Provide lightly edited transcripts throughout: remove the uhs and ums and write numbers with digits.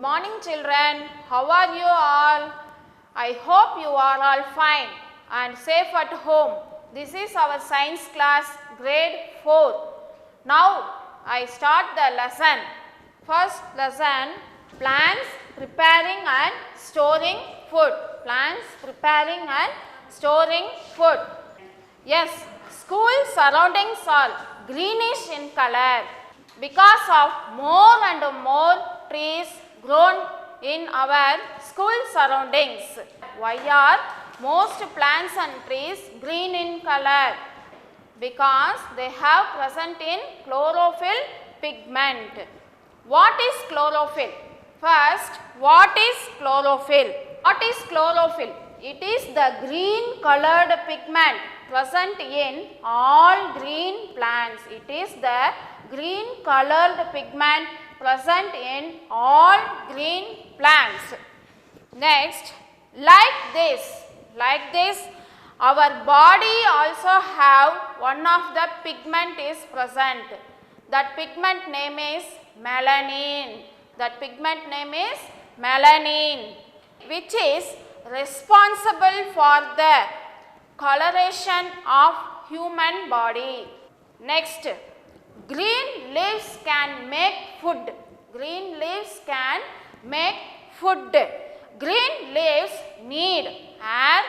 morning children, how are you all? I hope you are all fine and safe at home. This is our science class grade 4. Now I start the lesson. First lesson, plants preparing and storing food. Plants preparing and storing food. Yes, school surroundings are greenish in color because of more and more trees grown in our school surroundings. Why are most plants and trees green in color? Because they have present in chlorophyll pigment. What is chlorophyll? First, what is chlorophyll? What is chlorophyll? It is the green colored pigment present in all green plants. It is the green colored pigment present in all green plants. Next, like this, our body also have one of the pigment is present. That pigment name is melanin. That pigment name is melanin, which is responsible for the coloration of human body. Next, green leaves can make food. Green leaves can make food. Green leaves need air,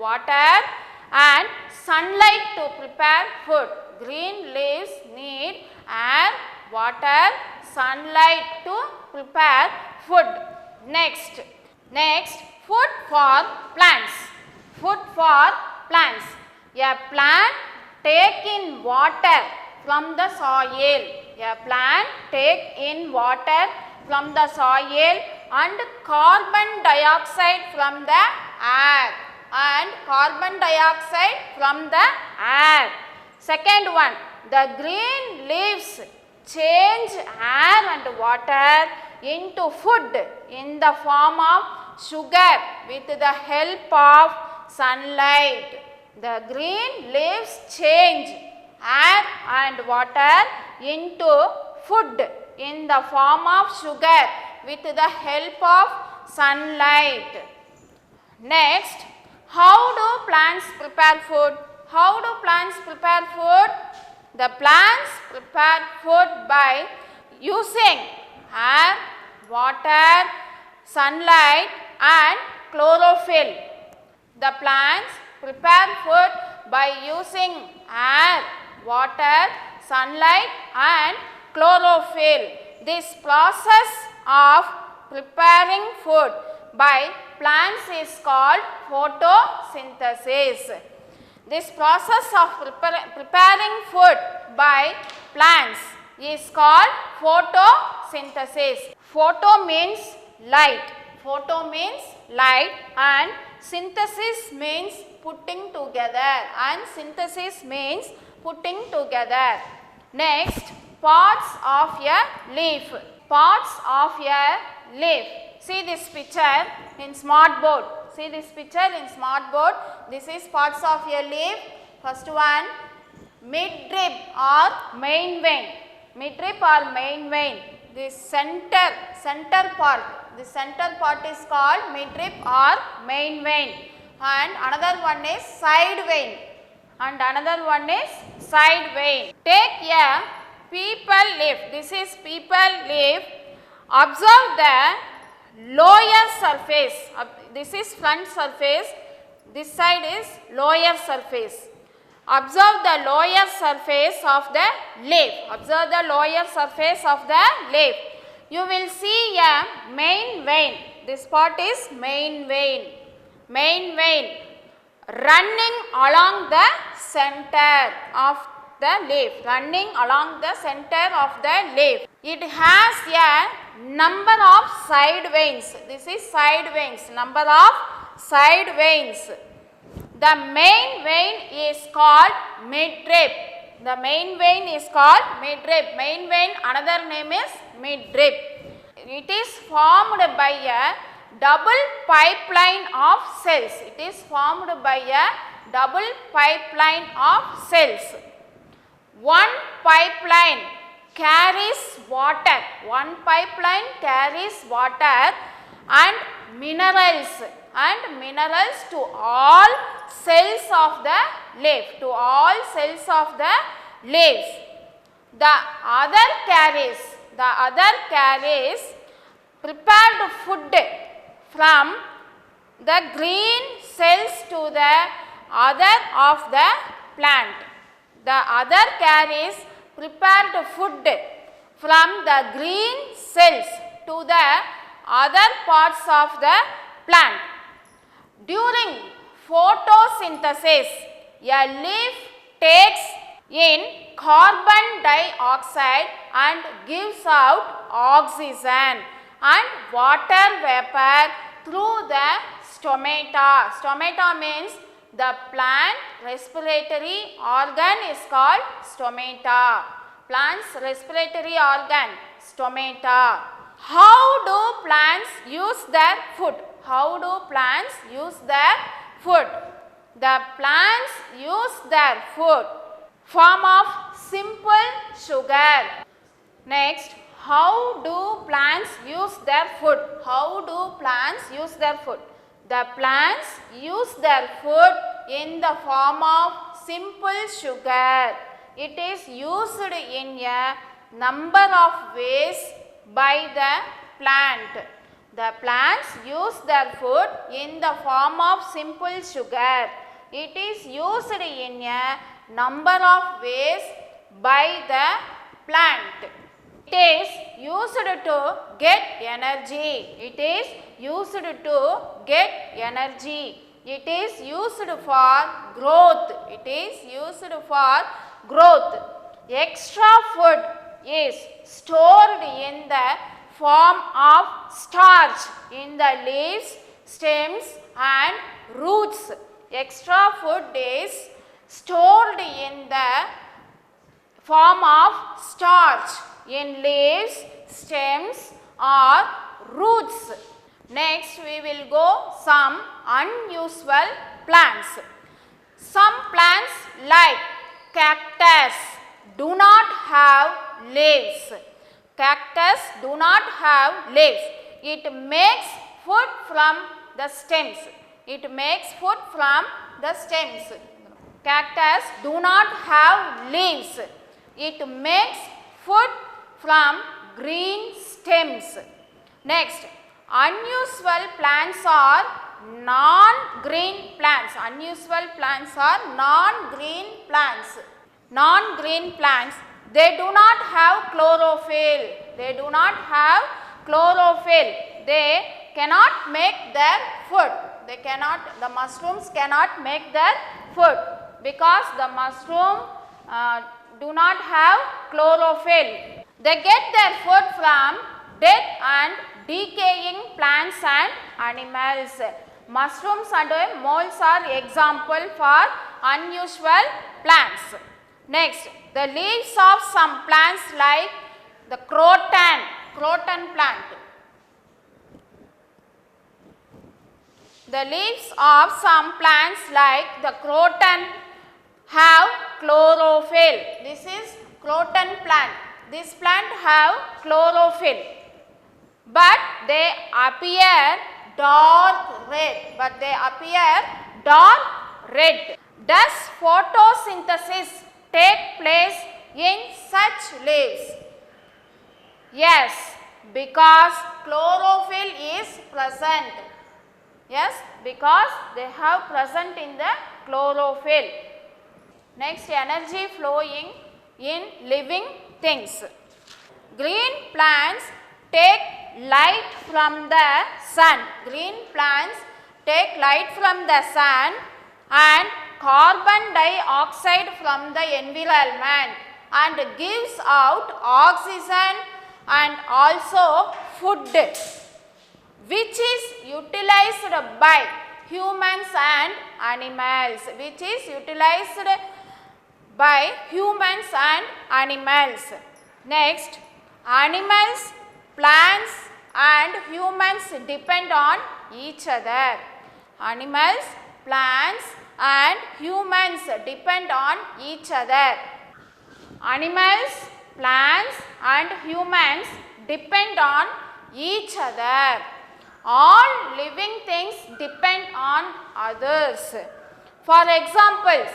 water and sunlight to prepare food. Green leaves need air, water, sunlight to prepare food. Next, food for plants. Food for plants. A plant take in water from the soil. A plant take in water from the soil and carbon dioxide from the air. Second one, the green leaves change air and water into food in the form of sugar with the help of sunlight. The green leaves change air and water into food in the form of sugar with the help of sunlight. Next, how do plants prepare food? How do plants prepare food? The plants prepare food by using air, water, sunlight and chlorophyll. The plants prepare food by using air, water, sunlight and chlorophyll. This process of preparing food by plants is called photosynthesis. This process of preparing food by plants is called photosynthesis. Photo means light. Photo means light and synthesis means putting together and synthesis means putting together. Next, parts of a leaf. Parts of a leaf. See this picture in smart board. See this picture in smart board. This is parts of a leaf. First one, midrib or main vein. Midrib or main vein. This center part. The center part is called midrib or main vein. And another one is side vein. Take a people leaf. This is people leaf. Observe the lower surface. This is front surface. This side is lower surface. Observe the lower surface of the leaf. Observe the lower surface of the leaf. You will see a main vein. This part is main vein. Main vein running along the center of the leaf. Running along the center of the leaf. It has a number of side veins. This is side veins. Number of side veins. The main vein is called midrib. The main vein is called midrib. Main vein, another name is midrib. It is formed by a double pipeline of cells. It is formed by a double pipeline of cells. One pipeline carries water. One pipeline carries water and minerals to all cells of the leaf, The other carries prepared food from the green cells to the other of the plant. The other carries prepared food from the green cells to the other parts of the plant. During photosynthesis, a leaf takes in carbon dioxide and gives out oxygen and water vapor through the stomata. Stomata means the plant respiratory organ is called stomata. Plant's respiratory organ, stomata. How do plants use their food? The plants use their food form of simple sugar. Next, how do plants use their food? The plants use their food in the form of simple sugar. It is used in a number of ways by the plant. The plants use their food in the form of simple sugar. It is used in a number of ways by the plant. It is used to get energy. It is used for growth. Extra food is stored in the form of starch in the leaves, stems and roots. Extra food is stored in the form of starch in leaves, stems or roots. Next, we will go some unusual plants. Some plants like cactus do not have leaves. It makes food from the stems. Cactus do not have leaves. It makes food from green stems. Next, unusual plants are non-green plants. Non-green plants, they do not have chlorophyll. They cannot make their food. The mushrooms cannot make their food because the mushroom do not have chlorophyll. They get their food from dead and decaying plants and animals. Mushrooms and moles are example for unusual plants. Next, the leaves of some plants like the croton plant. The leaves of some plants like the croton have chlorophyll. This is croton plant. This plant have chlorophyll, but they appear dark red. Does photosynthesis take place in such leaves? Yes, because chlorophyll is present. Because they have present in the chlorophyll. Next, energy flowing in living things. Green plants take light from the sun. And carbon dioxide from the environment and gives out oxygen and also food, which is utilized by humans and animals. Next, animals, plants and humans depend on each other. Animals, plants and humans depend on each other. Animals, plants and humans depend on each other. All living things depend on others. For examples,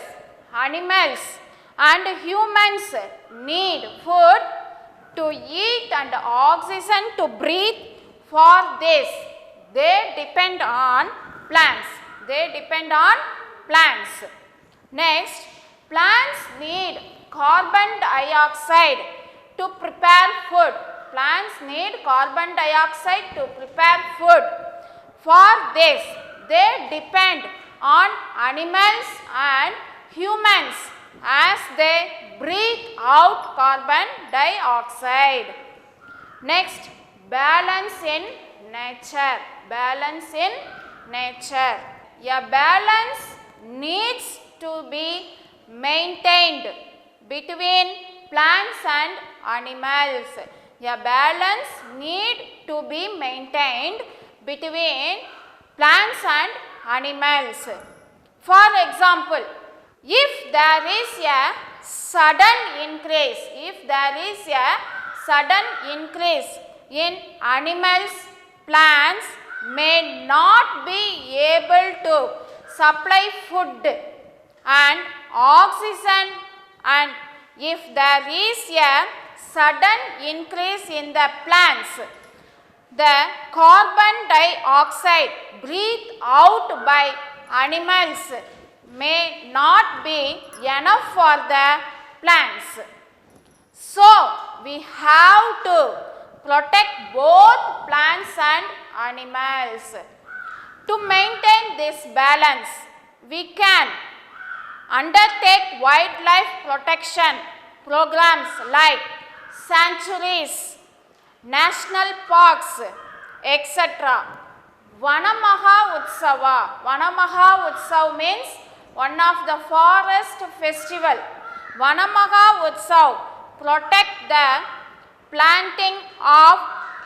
animals and humans need food to eat and oxygen to breathe. For this, they depend on plants. Next, plants need carbon dioxide to prepare food. For this, they depend on animals and humans as they breathe out carbon dioxide. Next, balance in nature. A balance needs to be maintained between plants and animals. For example, if there is a sudden increase in animals, plants may not be able to supply food and oxygen, and if there is a sudden increase in the plants, the carbon dioxide breathed out by animals may not be enough for the plants. So, we have to protect both plants and animals. To maintain this balance, we can undertake wildlife protection programs like sanctuaries, national parks, etc. Vanamaha Utsav means one of the forest festival. Vanamaha Utsav protect the planting of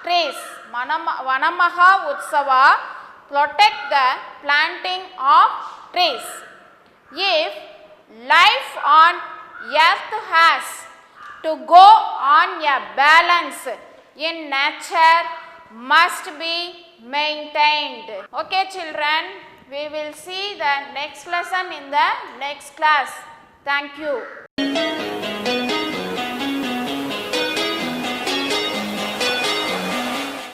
trees. Vanamaha Utsava protect the planting of trees. If life on earth has to go on a balance in nature must be maintained. Okay children, we will see the next lesson in the next class. Thank you.